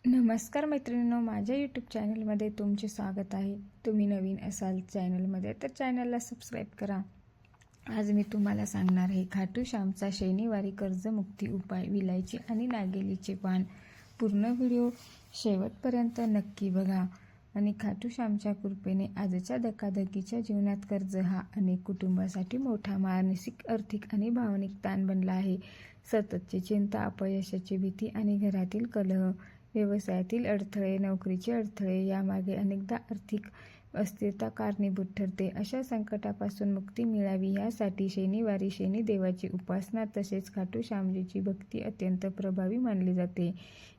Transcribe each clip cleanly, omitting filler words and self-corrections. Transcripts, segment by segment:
नमस्कार मैत्रिणींनो, माझ्या यूट्यूब चॅनलमध्ये तुमचे स्वागत आहे. तुम्ही नवीन असाल चॅनलमध्ये तर चॅनलला सबस्क्राईब करा. आज मी तुम्हाला सांगणार आहे खाटू श्यामचा शनिवारी कर्जमुक्ती उपाय, विलायची आणि नागेलीचे पान. पूर्ण व्हिडिओ शेवटपर्यंत नक्की बघा. आणि खाटू श्यामच्या कृपेने आजच्या धकाधकीच्या जीवनात कर्ज हा अनेक कुटुंबासाठी मोठा मानसिक, आर्थिक आणि भावनिक ताण बनला आहे. सततची चिंता, अपयशाची भीती आणि घरातील कलह, व्यवसायातील अडथळे, नोकरीचे अडथळे यामागे अनेकदा आर्थिक अस्थिरता कारणीभूत ठरते. अशा संकटापासून मुक्ती मिळावी यासाठी शनिवारी शनिदेवाची उपासना तसेच खाटू श्यामजीची भक्ती अत्यंत प्रभावी मानली जाते.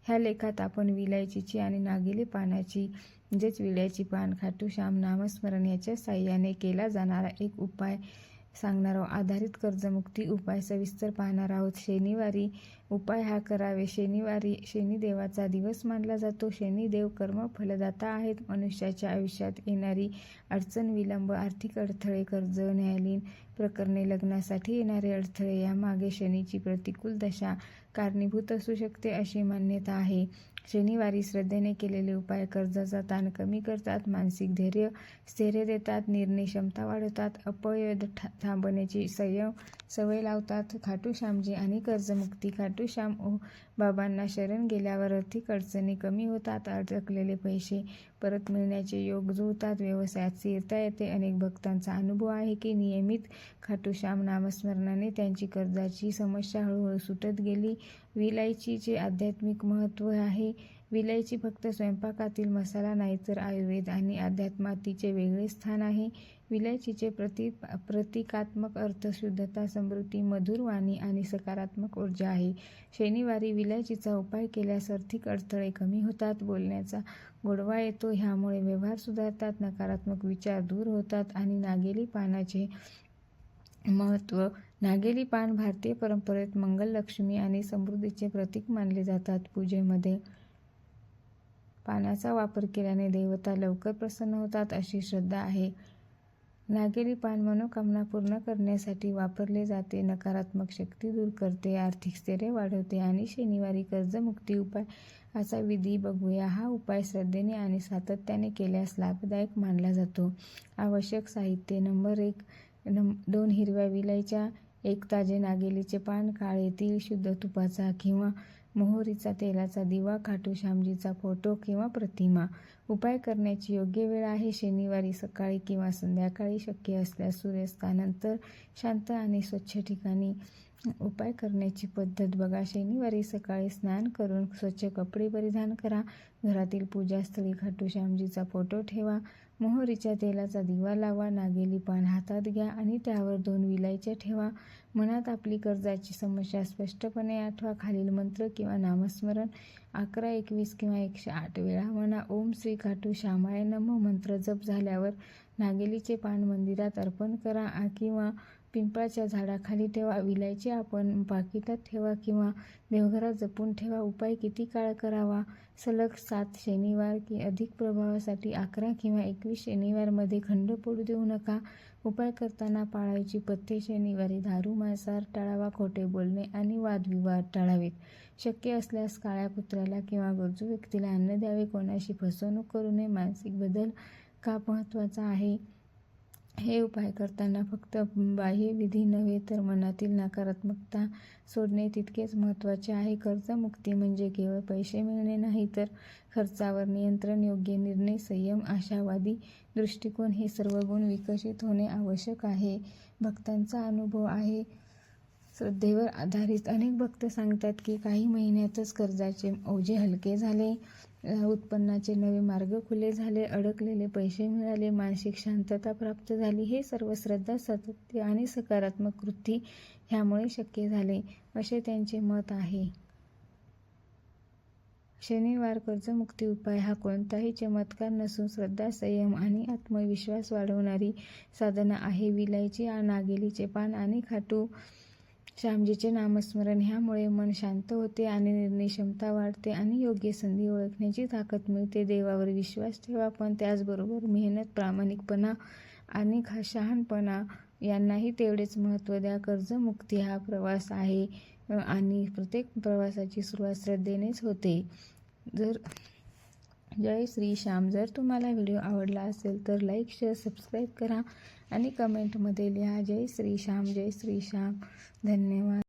ह्या लेखात आपण विलायचीची आणि नागेली पानाची म्हणजेच विड्याची पान, खाटू श्याम नामस्मरण याच्या साहाय्याने केला जाणारा एक उपाय सांगणार आधारित कर्जमुक्ती उपाय सविस्तर पाहणार आहोत. शनिवारी उपाय हा करावे. शनिवारी शनिदेवाचा दिवस मानला जातो. शनिदेव कर्मफलदाता आहेत. मनुष्याच्या आयुष्यात येणारी अडचण, विलंब, आर्थिक अडथळे, कर्ज, न्यायालयीन प्रकरणे, लग्नासाठी येणारे अडथळे यामागे शनीची प्रतिकूल दशा कारणीभूत असू शकते अशी मान्यता आहे. शनिवारी श्रद्धेने केलेले उपाय कर्जाचा ताण कमी करतात, मानसिक स्थैर्य देतात, निर्णय क्षमता वाढवतात, अपव्यय थांबवण्याची सवय लावतात. खाटू श्यामजी आणि कर्जमुक्ती. खाटू श्याम बाबांना शरण गेल्यावर आर्थिक अडचणी कमी होतात, अडकलेले पैसे परत मिळण्याचे योग जुळतात, व्यवसायात स्थिरता येते. अनेक भक्तांचा अनुभव आहे की नियमित खाटू श्याम नामस्मरणाने त्यांची कर्जाची समस्या हळूहळू सुटत गेली. विलायचीचे आध्यात्मिक महत्त्व आहे. विलायची फक्त स्वयंपाकातील मसाला नाही तर आयुर्वेद आणि अध्यात्मात तिचे वेगळे स्थान आहे. विलायचीचे प्रतिकात्मक अर्थ शुद्धता, समृद्धी, मधुर वाणी आणि सकारात्मक ऊर्जा आहे. शनिवारी विलायचीचा उपाय केल्यास आर्थिक अडथळे कमी होतात, बोलण्याचा गोडवा येतो, ह्यामुळे व्यवहार सुधारतात, नकारात्मक विचार दूर होतात. आणि नागेली पानाचे महत्त्व. नागेली पान भारतीय परंपरेत मंगल, लक्ष्मी आणि समृद्धीचे प्रतीक मानले जातात. पूजेमध्ये पानाचा वापर केल्याने देवता लवकर प्रसन्न होतात अशी श्रद्धा आहे. नागेली पान मनोकामना पूर्ण करण्यासाठी वापरले जाते, नकारात्मक शक्ती दूर करते, आर्थिक स्थैर्य वाढवते. आणि शनिवारी कर्जमुक्ती उपाय असा विधी बघूया. हा उपाय श्रद्धेने आणि सातत्याने केल्यास लाभदायक मानला जातो. आवश्यक साहित्य. नंबर 1 2 हिरव्या विलायच्या, 1 ताजे नागेलीचे पान, काळे तीळ, शुद्ध तुपाचा किंवा मोहरीचा तेलाचा दिवा, खाटू श्यामजीचा फोटो किंवा प्रतिमा. उपाय करण्याची योग्य वेळ आहे शनिवारी सकाळी किंवा संध्याकाळी, शक्य असल्यास सूर्यास्तानंतर शांत आणि स्वच्छ ठिकाणी. उपाय करण्याची पद्धत बघा. शनिवारी सकाळी स्नान करून स्वच्छ कपडे परिधान करा. घरातील पूजास्थळी खाटू श्यामजीचा फोटो ठेवा. मोहरीच्या तेलाचा दिवा लावा. नागेली पान हातात घ्या आणि त्यावर 2 विलायच्या ठेवा. मनात आपली कर्जाची समस्या स्पष्टपणे आठवा. खालील मंत्र किंवा नामस्मरण 11, 21 किंवा 108 वेळा म्हणा. ओम श्री खाटू श्यामाय नमः. मंत्र जप झाल्यावर नागेलीचे पान मंदिरात अर्पण करा किंवा पिंपळाच्या झाडाखाली ठेवा. विलायची आपण पाकिटात ठेवा किंवा देवघरात जपून ठेवा. उपाय किती काळ करावा? सलग 7 शनिवार की अधिक प्रभावासाठी 11 किंवा 21 शनिवारमध्ये खंड पडू देऊ नका. उपाय करताना पाळायची पथ्ये. शनिवारी दारू, मांसाहार टाळावा. खोटे बोलणे आणि वादविवाद टाळावेत. शक्य असल्यास काळ्या कुत्र्याला किंवा गरजू व्यक्तीला अन्न द्यावे. कोणाशी फसवणूक करू नये. मानसिक बदल का महत्त्वाचा आहे? हे उपाय करताना फक्त बाह्य विधी नव्हे तर मनातील नकारात्मकता सोडणे तितकेच महत्त्वाचे आहे. कर्जमुक्ती म्हणजे केवळ पैसे मिळणे नाही तर खर्चावर नियंत्रण, योग्य निर्णय, संयम, आशावादी दृष्टिकोन हे सर्व गुण विकसित होणे आवश्यक आहे. भक्तांचा अनुभव आहे. श्रद्धेवर आधारित. अनेक भक्त सांगतात की काही महिन्यातच कर्जाचे ओझे हलके झाले, उत्पन्नाचे नवे मार्ग खुले झाले, अडकलेले पैसे मिळाले, मानसिक शांतता प्राप्त झाली. हे सर्व श्रद्धा, सातत्य आणि सकारात्मक कृती ह्यामुळे शक्य झाले असे त्यांचे मत आहे. शनिवार कर्जमुक्ती उपाय हा कोणताही चमत्कार नसून श्रद्धा, संयम आणि आत्मविश्वास वाढवणारी साधना आहे. विलायची, नागेलीचे पान आणि खाटू श्यामजीचे नामस्मरण ह्यामुळे मन शांत होते आणि निर्णय क्षमता वाढते आणि योग्य संधी ओळखण्याची ताकद मिळते. देवावर विश्वास ठेवा, पण त्याचबरोबर मेहनत, प्रामाणिकपणा आणि शहाणपणा यांनाही तेवढेच महत्त्व द्या. कर्जमुक्ती हा प्रवास आहे आणि प्रत्येक प्रवासाची सुरुवात श्रद्धेनेच होते. जय श्री श्याम. जर तुम्हाला व्हिडिओ आवडला असेल तर लाईक, शेअर, सबस्क्राईब करा आणि कमेंटमध्ये लिहा जय श्री श्याम, जय श्री श्याम. धन्यवाद.